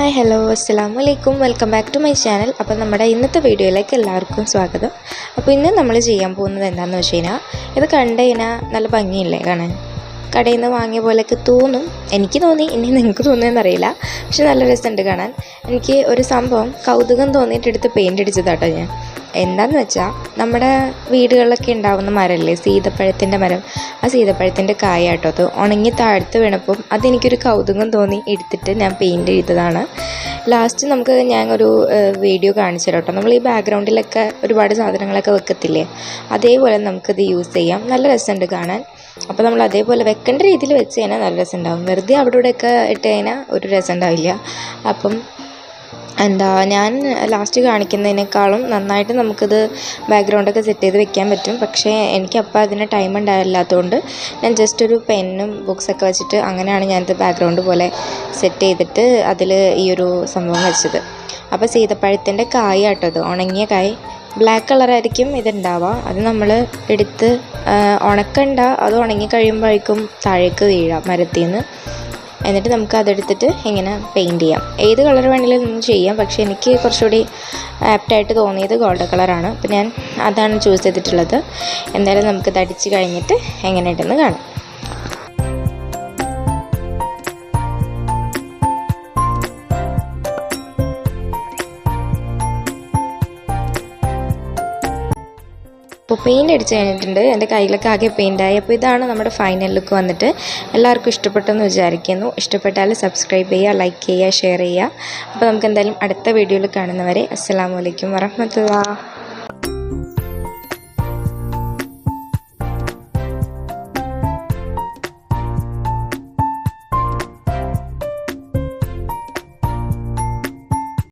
Hi hello അസ്സലാമു അലൈക്കും welcome back to my channel. അപ്പോൾ നമ്മുടെ ഇന്നത്തെ വീഡിയോയിലേക്ക് എല്ലാവർക്കും സ്വാഗതം. അപ്പോൾ ഇന്ന് നമ്മൾ ചെയ്യാൻ പോകുന്നത് എന്താണെന്ന് വെച്ച് കഴിഞ്ഞാൽ, ഇത് കണ്ടു കഴിഞ്ഞാൽ നല്ല ഭംഗിയില്ലേ കാണാൻ, കടയിൽ നിന്ന് വാങ്ങിയ പോലെയൊക്കെ തോന്നും. എനിക്ക് തോന്നി, ഇനി നിങ്ങൾക്ക് തോന്നുന്നതെന്നറിയില്ല, പക്ഷെ നല്ല രസമുണ്ട് കാണാൻ. എനിക്ക് ഒരു സംഭവം കൗതുകം തോന്നിയിട്ട് എടുത്ത് പെയിൻ്റ് അടിച്ചതാട്ടോ ഞാൻ. എന്താണെന്ന് വെച്ചാൽ, നമ്മുടെ വീടുകളിലൊക്കെ ഉണ്ടാവുന്ന മരമല്ലേ സീതപ്പഴത്തിൻ്റെ മരം, ആ സീതപ്പഴത്തിൻ്റെ കായാട്ടോ അത് ഉണങ്ങി താഴ്ത്ത് വീണപ്പം അതെനിക്കൊരു കൗതുകം തോന്നി എടുത്തിട്ട് ഞാൻ പെയിൻ്റ് ചെയ്തതാണ്. ലാസ്റ്റ് നമുക്ക് ഞാൻ ഒരു വീഡിയോ കാണിച്ചു തരാം കേട്ടോ. നമ്മൾ ഈ ബാക്ക്ഗ്രൗണ്ടിലൊക്കെ ഒരുപാട് സാധനങ്ങളൊക്കെ വെക്കത്തില്ലേ, അതേപോലെ നമുക്കിത് യൂസ് ചെയ്യാം. നല്ല രസമുണ്ട് കാണാൻ. അപ്പോൾ നമ്മൾ അതേപോലെ വെക്കേണ്ട രീതിയിൽ വെച്ച് കഴിഞ്ഞാൽ നല്ല രസം ഉണ്ടാവും. വെറുതെ അവിടെ ഇവിടെയൊക്കെ ഇട്ട് കഴിഞ്ഞാൽ ഒരു രസം ഉണ്ടാവില്ല. അപ്പം ഞാൻ ലാസ്റ്റ് കാണിക്കുന്നതിനേക്കാളും നന്നായിട്ട് നമുക്കിത് ബാക്ക്ഗ്രൗണ്ടൊക്കെ സെറ്റ് ചെയ്ത് വെക്കാൻ പറ്റും. പക്ഷേ എനിക്കപ്പോൾ അതിന് ടൈം ഉണ്ടായില്ലാത്തതുകൊണ്ട് ഞാൻ ജസ്റ്റ് ഒരു പെന്നും ബുക്സൊക്കെ വെച്ചിട്ട് അങ്ങനെയാണ് ഞാനിത് ബാക്ക്ഗ്രൗണ്ട് പോലെ സെറ്റ് ചെയ്തിട്ട് അതിൽ ഈ ഒരു സംഭവം വെച്ചത്. അപ്പോൾ സീതപ്പഴത്തിൻ്റെ കായ കേട്ടോ ഇത്, ഉണങ്ങിയ കായ്. ബ്ലാക്ക് കളറായിരിക്കും ഇതുണ്ടാവുക. അത് നമ്മൾ എടുത്ത് ഉണക്കണ്ട, അത് ഉണങ്ങി കഴിയുമ്പോഴേക്കും താഴേക്ക് വീഴാം മരത്തിൽ നിന്ന്. എന്നിട്ട് നമുക്ക് അതെടുത്തിട്ട് ഇങ്ങനെ പെയിൻറ്റ് ചെയ്യാം. ഏത് കളർ വേണമെങ്കിലും ചെയ്യാം, പക്ഷേ എനിക്ക് കുറച്ചുകൂടി ആപ്റ്റായിട്ട് തോന്നിയത് ഗോൾഡൻ കളറാണ്. അപ്പോൾ ഞാൻ അതാണ് ചൂസ് ചെയ്തിട്ടുള്ളത്. എന്തായാലും നമുക്കിത് അടിച്ച് കഴിഞ്ഞിട്ട് എങ്ങനെയുണ്ടെന്ന് കാണാം. അപ്പോൾ പെയിൻ്റ് അടിച്ച് കഴിഞ്ഞിട്ടുണ്ട്. എൻ്റെ കയ്യിലൊക്കെ ആകെ പെയിൻ്റായി. അപ്പോൾ ഇതാണ് നമ്മുടെ ഫൈനൽ ലുക്ക് വന്നിട്ട്. എല്ലാവർക്കും ഇഷ്ടപ്പെട്ടെന്ന് വിചാരിക്കുന്നു. ഇഷ്ടപ്പെട്ടാൽ സബ്സ്ക്രൈബ് ചെയ്യുക, ലൈക്ക് ചെയ്യുക, ഷെയർ ചെയ്യുക. അപ്പോൾ നമുക്ക് എന്തായാലും അടുത്ത വീഡിയോയിൽ കാണുന്നവരെ അസ്സലാമു അലൈക്കും വറഹ്മത്തുള്ളാഹി.